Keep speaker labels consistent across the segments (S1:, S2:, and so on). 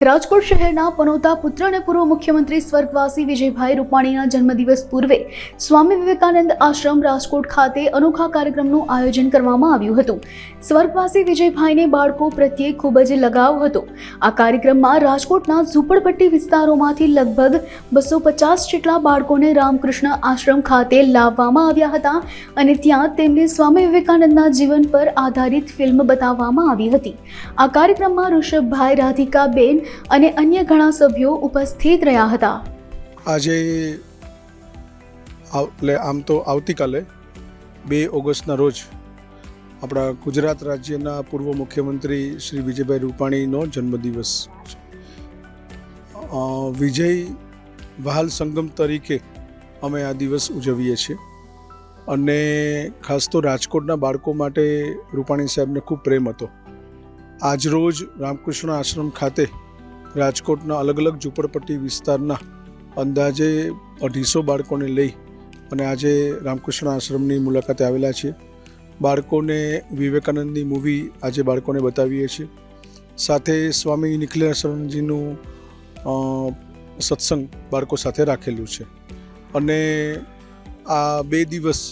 S1: રાજકોટ શહેરના પનોતા પુત્ર અને પૂર્વ મુખ્યમંત્રી સ્વર્ગવાસી વિજયભાઈ રૂપાણીના જન્મદિવસ પૂર્વે સ્વામી વિવેકાનંદ આશ્રમ રાજકોટ ખાતે અનોખા કાર્યક્રમનું આયોજન કરવામાં આવ્યું હતું। સ્વર્ગવાસી વિજયભાઈને બાળકો પ્રત્યે ખૂબ જ લગાવ હતો। આ કાર્યક્રમમાં રાજકોટના ઝૂંપડપટ્ટી વિસ્તારોમાંથી લગભગ 250 જેટલા બાળકોને રામકૃષ્ણ આશ્રમ ખાતે લાવવામાં આવ્યા હતા અને ત્યાં તેમને સ્વામી વિવેકાનંદના જીવન પર આધારિત ફિલ્મ બતાવવામાં આવી હતી। આ કાર્યક્રમમાં ઋષભભાઈ, રાધિકાબેન અને અન્ય ઘણા સભ્યો ઉપસ્થિત રહ્યા હતા।
S2: આજે આમ તો આવતીકાલે 2 ઓગસ્ટના રોજ આપણા ગુજરાત રાજ્યના પૂર્વ મુખ્યમંત્રી શ્રી વિજયભાઈ રૂપાણીનો જન્મદિવસ છે। વિજય વહાલ સંગમ તરીકે અમે આ દિવસ ઉજવીએ છીએ અને ખાસ તો રાજકોટના બાળકો માટે રૂપાણી સાહેબને ખૂબ પ્રેમ હતો। આજરોજ રામકૃષ્ણ આશ્રમ ખાતે રાજકોટના અલગ અલગ ઝૂંપડપટ્ટી વિસ્તારના અંદાજે 250 બાળકોને લઈ અને આજે રામકૃષ્ણ આશ્રમની મુલાકાતે આવેલા છીએ। બાળકોને વિવેકાનંદની મૂવી આજે બાળકોને બતાવીએ છીએ, સાથે સ્વામી નિખિલેશ્વરજીનું સત્સંગ બાળકો સાથે રાખેલું છે અને આ 2 દિવસ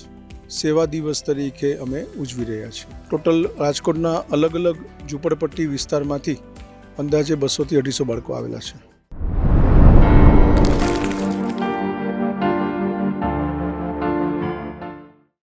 S2: સેવા દિવસ તરીકે અમે ઉજવી રહ્યા છીએ। ટોટલ રાજકોટના અલગ અલગ ઝૂંપડપટ્ટી વિસ્તારમાંથી અંદાજે 200 થી 250 બાળકો આવેલા છે।